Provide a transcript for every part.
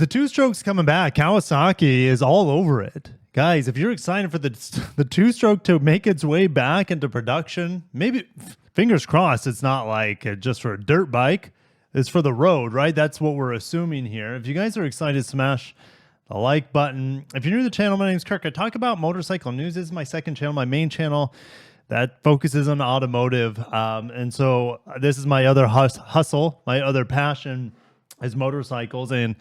The two-stroke's coming back. Kawasaki is all over it. Guys, if you're excited for the two-stroke to make its way back into production, maybe, fingers crossed, it's not like just for a dirt bike. It's for the road, right? That's what we're assuming here. If you guys are excited, smash the like button. If you're new to the channel, my name is Kirk. I talk about motorcycle news. This is my second channel, my main channel that focuses on automotive. And so this is my other hustle, my other passion is motorcycles. And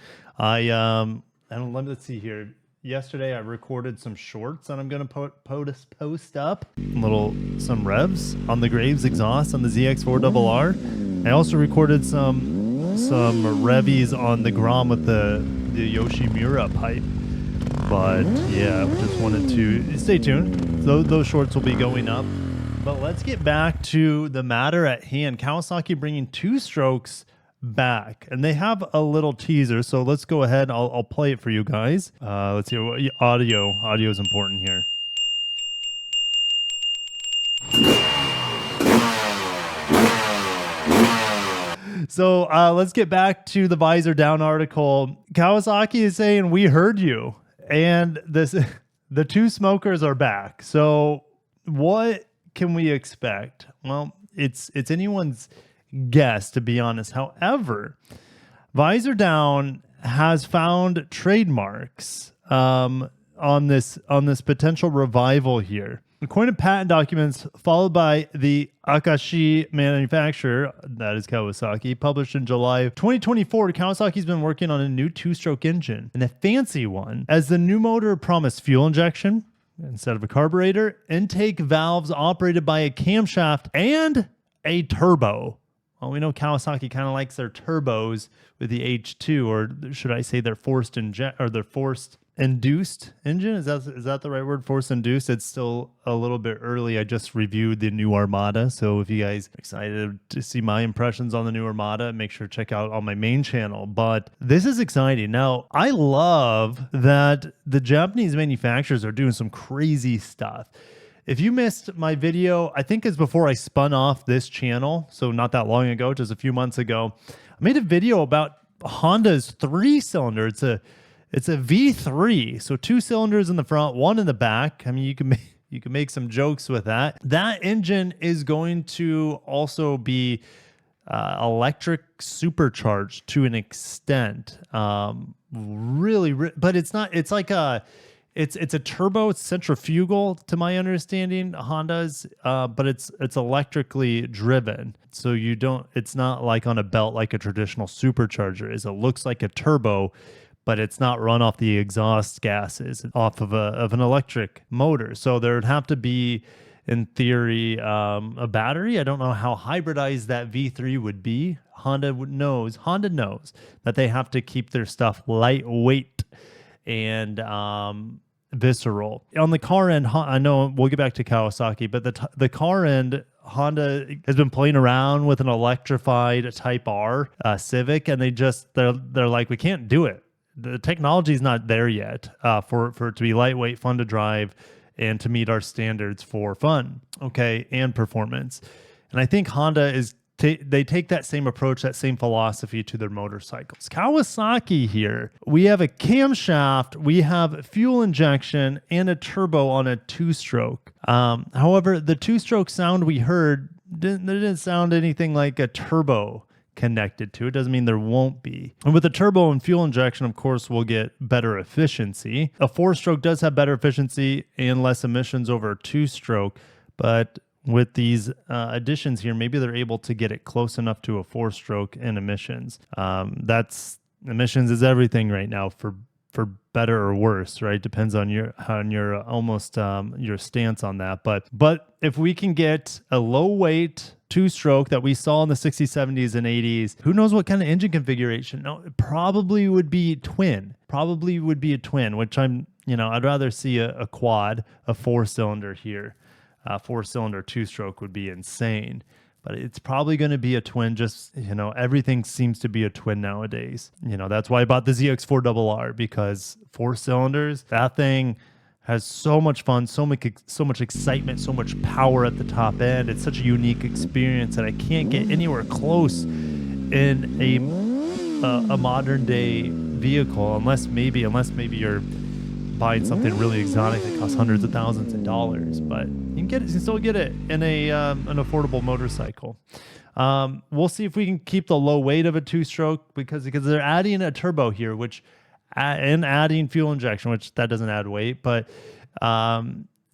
let's see here. Yesterday I recorded some shorts that I'm going to post up. Some revs on the Graves exhaust on the ZX4RR. I also recorded some revies on the Grom with the Yoshimura pipe. But yeah, just wanted to stay tuned. Those shorts will be going up. But let's get back to the matter at hand. Kawasaki bringing two-strokes back, and they have a little teaser, so let's go ahead. I'll play it for you guys. Let's hear what audio is important here. So let's get back to the Visor Down article. Kawasaki is saying we heard you, and the two smokers are back. So what can we expect? Well, it's anyone's guess, to be honest. However, Visor Down has found trademarks on this potential revival here. According to patent documents followed by the Akashi manufacturer, that is Kawasaki, published in July of 2024, Kawasaki's been working on a new two-stroke engine, and a fancy one, as the new motor promised fuel injection instead of a carburetor, intake valves operated by a camshaft, and a turbo. Well, we know Kawasaki kind of likes their turbos with the H2, or should I say their forced induced engine? Is that the right word? Forced induced. It's still a little bit early. I just reviewed the new Armada, so if you guys are excited to see my impressions on the new Armada, make sure to check out on my main channel. But this is exciting. Now, I love that the Japanese manufacturers are doing some crazy stuff. If you missed my video, I think it's before I spun off this channel, so not that long ago, just a few months ago, I made a video about Honda's three-cylinder. It's a V3, so two cylinders in the front, one in the back. I mean, you can make some jokes with that. That engine is going to also be electric supercharged to an extent. But it's not. It's like it's a turbo. It's centrifugal, to my understanding. Honda's, but it's electrically driven. So it's not like on a belt like a traditional supercharger is. It looks like a turbo, but it's not run off the exhaust gases, off of an electric motor. So there'd have to be, in theory, a battery. I don't know how hybridized that V3 would be. Honda knows that they have to keep their stuff lightweight and visceral. On the car end, I know we'll get back to Kawasaki, but the car end, Honda has been playing around with an electrified Type R Civic, and they're like, we can't do it. The technology is not there yet for it to be lightweight, fun to drive, and to meet our standards for fun, okay, and performance. And I think Honda they take that same approach, that same philosophy to their motorcycles. Kawasaki here, we have a camshaft, we have fuel injection, and a turbo on a two-stroke. However, the two-stroke sound we heard didn't sound anything like a turbo connected to it. Doesn't mean there won't be. And with the turbo and fuel injection, of course, we'll get better efficiency. A four-stroke does have better efficiency and less emissions over a two-stroke, but with these additions here, maybe they're able to get it close enough to a four-stroke in emissions. Emissions is everything right now, for better or worse, right? Depends on your stance on that. But if we can get a low-weight two-stroke that we saw in the 60s, 70s, and 80s, who knows what kind of engine configuration? No, it probably would be twin. Which I'd rather see a quad, a four-cylinder here. Four-cylinder two-stroke would be insane, but it's probably going to be a twin. Just, everything seems to be a twin nowadays. That's why I bought the ZX4RR, because four cylinders, that thing has so much fun, so much excitement, so much power at the top end. It's such a unique experience that I can't get anywhere close in a modern day vehicle, unless maybe you're buying something really exotic that costs hundreds of thousands of dollars, but you can still get it in an affordable motorcycle. We'll see if we can keep the low weight of a two-stroke because they're adding a turbo here, which and adding fuel injection, which that doesn't add weight, but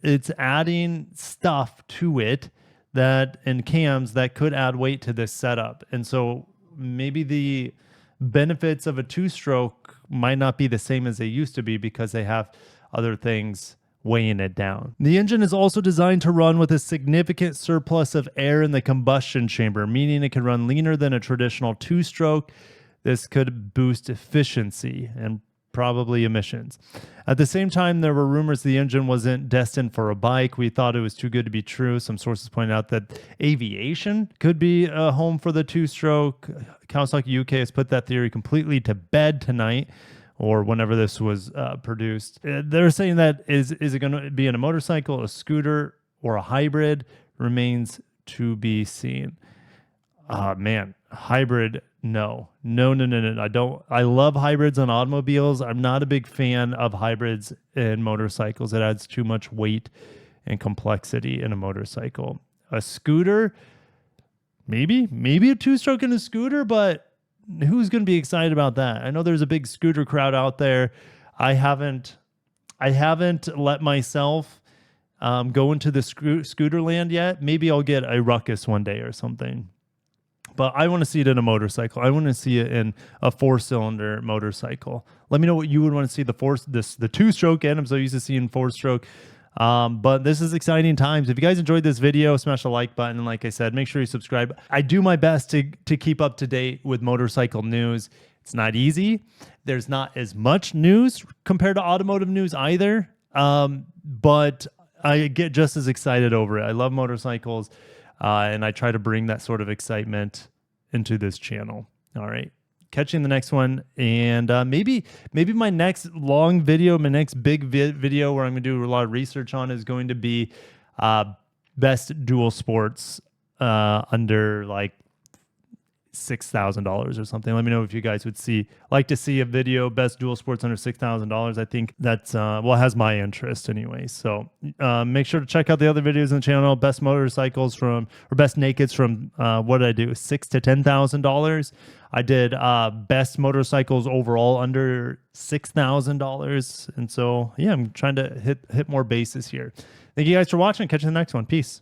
it's adding stuff to it that and cams that could add weight to this setup. And so maybe the benefits of a two-stroke might not be the same as they used to be because they have other things weighing it down. The engine is also designed to run with a significant surplus of air in the combustion chamber, meaning it can run leaner than a traditional two-stroke. This could boost efficiency and probably emissions. At the same time, there were rumors the engine wasn't destined for a bike. We thought it was too good to be true. Some sources point out that aviation could be a home for the two-stroke. Kawasaki UK has put that theory completely to bed tonight, or whenever this was produced. They're saying that is it going to be in a motorcycle, a scooter, or a hybrid remains to be seen. Man, hybrid, no. I love hybrids on automobiles. I'm not a big fan of hybrids in motorcycles. It adds too much weight and complexity in a motorcycle. A scooter, maybe a two-stroke in a scooter, but who's going to be excited about that? I know there's a big scooter crowd out there. I haven't let myself go into the scooter land yet. Maybe I'll get a Ruckus one day or something. But I want to see it in a motorcycle. I want to see it in a four-cylinder motorcycle. Let me know what you would want to see the two-stroke in. I'm so used to seeing four-stroke. But this is exciting times. If you guys enjoyed this video, smash the like button. And like I said, make sure you subscribe. I do my best to keep up to date with motorcycle news. It's not easy. There's not as much news compared to automotive news either. But I get just as excited over it. I love motorcycles. And I try to bring that sort of excitement into this channel. All right. Catch you in the next one. And maybe my next long video, my next big video where I'm going to do a lot of research on is going to be best dual sports under like $6,000 or something. Let me know if you guys would like to see a video best dual sports under $6,000. I think that's has my interest anyway. So make sure to check out the other videos on the channel. Best motorcycles or best nakeds from what did I do? $6,000 to $10,000. I did best motorcycles overall under $6,000. And so yeah, I'm trying to hit more bases here. Thank you guys for watching. Catch you in the next one. Peace.